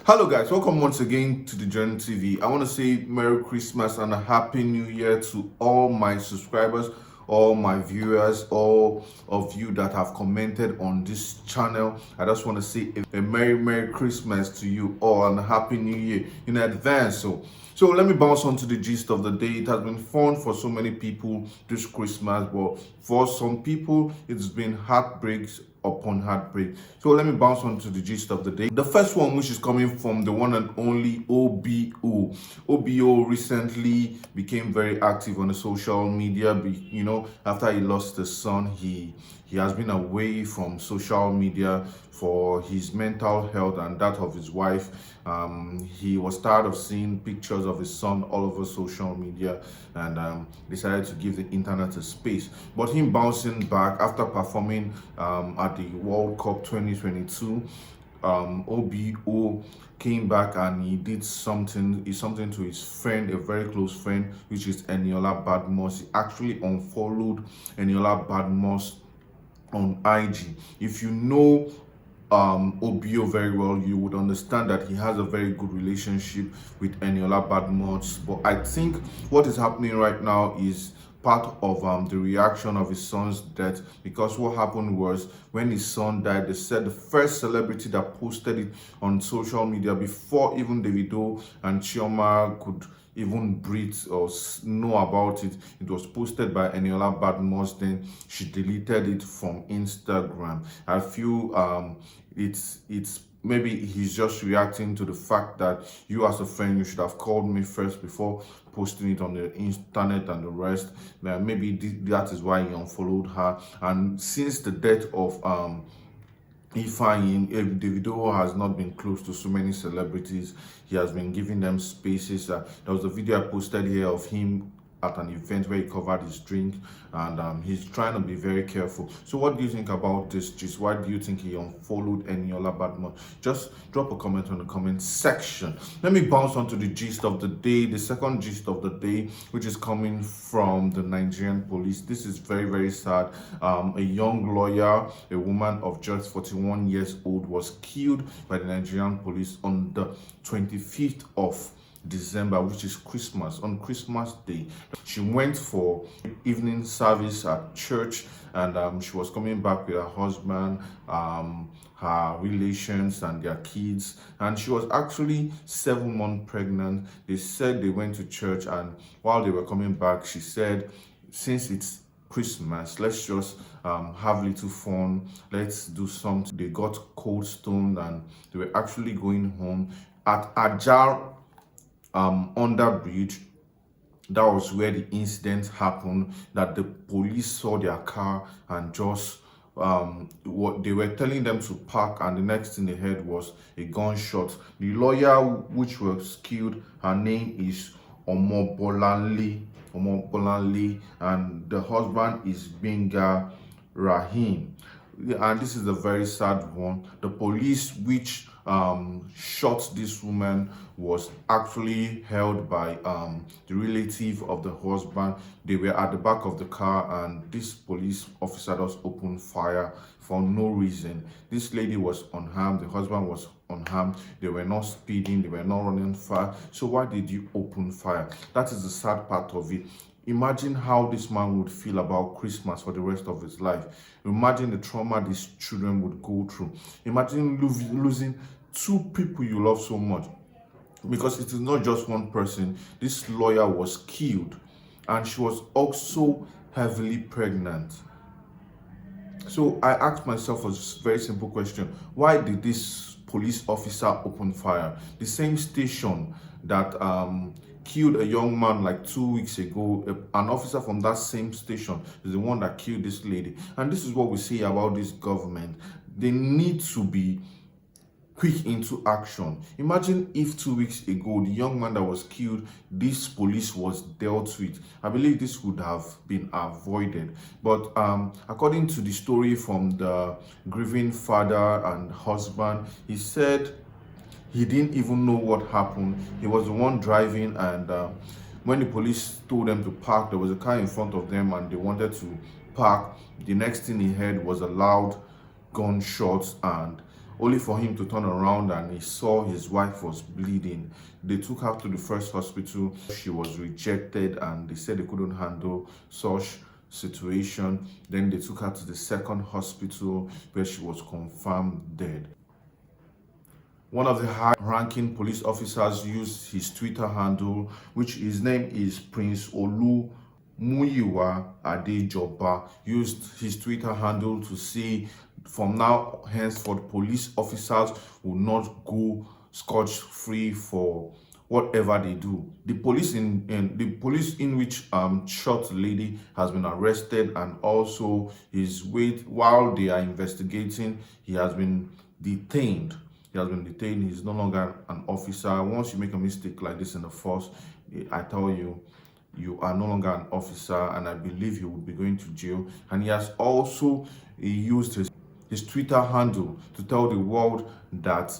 Hello guys, welcome once again to the Djourneytv. I want to say Merry Christmas and a Happy New Year to all my subscribers, all my viewers, all of you that have commented on this channel. I just want to say a Merry Christmas to you all and a Happy New Year in advance. So let me bounce on to the gist of the day. It has been fun for so many people this Christmas, but for some people it's been heartbreaks upon heartbreak. So let me bounce on to the gist of the day. The first one, which is coming from the one and only OBO. OBO recently became very active on the social media. After he lost his son, he has been away from social media for his mental health and that of his wife. He was tired of seeing pictures of his son all over social media and decided to give the internet a space. But him bouncing back after performing at the World Cup 2022, OBO came back and he did something to his friend, a very close friend, which is Eniola Badmus. He actually unfollowed Eniola Badmus on IG. If you know OBO very well, you would understand that he has a very good relationship with Eniola Badmus. But I think what is happening right now is part of the reaction of his son's death, because what happened was when his son died, they said the first celebrity that posted it on social media before even Davido and Chioma could even breathe or know about it, it was posted by Eniola Badmus. Then she deleted it from Instagram. I feel it's maybe he's just reacting to the fact that you as a friend, you should have called me first before posting it on the internet and the rest. Maybe that is why he unfollowed her. And since the death of Davido has not been close to so many celebrities. He has been giving them spaces. There was a video I posted here of him at an event where he covered his drink, and he's trying to be very careful. So what do you think about this? Just why do you think he unfollowed Eniola Badmus? Just drop a comment on the comment section. Let me bounce on to the gist of the day. The second gist of the day, which is coming from the Nigerian police. This is very sad. A young lawyer, a woman of just 41 years old, was killed by the Nigerian police on the 25th of December, which is Christmas. On Christmas Day, she went for evening service at church, and she was coming back with her husband, her relations and their kids, and she was actually 7 months pregnant. They said they went to church, and while they were coming back, she said, since it's Christmas, let's just have little fun, let's do something. They got cold stoned and they were actually going home at Ajar under bridge. That was where the incident happened, that the police saw their car and just what they were telling them to park, and the next thing they heard was a gunshot. The lawyer which was killed, her name is Omobolanle, and the husband is Benga Rahim. And this is a very sad one. The police which shot this woman was actually held by the relative of the husband. They were at the back of the car, and this police officer just opened fire for no reason. This lady was unharmed, the husband was unharmed. They were not speeding, they were not running fast. So why did you open fire? That is the sad part of it. Imagine how this man would feel about Christmas for the rest of his life. Imagine the trauma these children would go through. Imagine losing 2 people you love so much. Because it is not just one person. This lawyer was killed, and she was also heavily pregnant. So I asked myself a very simple question. Why did this police officer open fire? The same station that killed a young man like 2 weeks ago, an officer from that same station is the one that killed this lady. And this is what we say about this government. They need to be quick into action. Imagine if 2 weeks ago, the young man that was killed, this police was dealt with. I believe this would have been avoided. But according to the story from the grieving father and husband, he said he didn't even know what happened. He was the one driving, and when the police told them to park, there was a car in front of them and they wanted to park. The next thing he heard was a loud gunshot, and only for him to turn around and he saw his wife was bleeding. They took her to the first hospital. She was rejected and they said they couldn't handle such situation. Then they took her to the second hospital where she was confirmed dead. One of the high-ranking police officers used his Twitter handle, which his name is Prince Olu Muyiwa Adejoba, used his Twitter handle to say, from now henceforth, police officers will not go scotch-free for whatever they do. The police in which shot lady has been arrested, and also his weight while they are investigating, he has been detained. He has been detained. He's no longer an officer. Once you make a mistake like this in the force, I tell you, you are no longer an officer, and I believe he will be going to jail. And he has also used his Twitter handle to tell the world that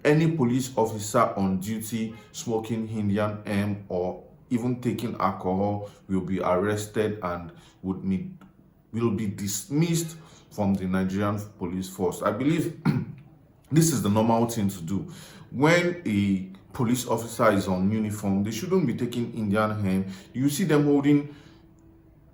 any police officer on duty smoking Indian M or even taking alcohol will be arrested and will be dismissed from the Nigerian police force. I believe this is the normal thing to do. When a police officer is on uniform, they shouldn't be taking Indian hemp. You see them holding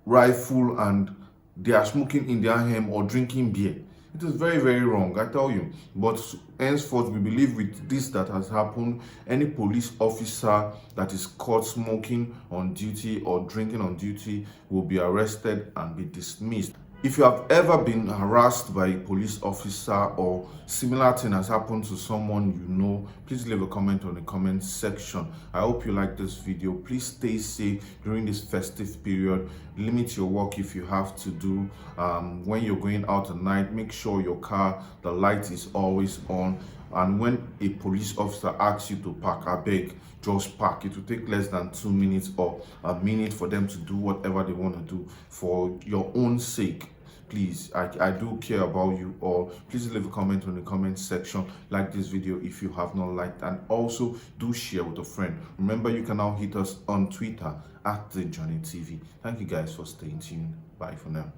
rifle and they are smoking Indian hemp or drinking beer. It is very, very wrong, I tell you. But henceforth, we believe with this that has happened, any police officer that is caught smoking on duty or drinking on duty will be arrested and be dismissed. If you have ever been harassed by a police officer or similar thing has happened to someone you know, please leave a comment on the comment section. I hope you like this video. Please stay safe during this festive period. Limit your work if you have to do. When you're going out at night, make sure your car, the light is always on. And when a police officer asks you to park, I beg, just park. It will take less than 2 minutes or a minute for them to do whatever they want to do for your own sake. Please, I do care about you all. Please leave a comment on the comment section. Like this video if you have not liked, and also do share with a friend. Remember, you can now hit us on Twitter at Djourneytv. Thank you guys for staying tuned. Bye for now.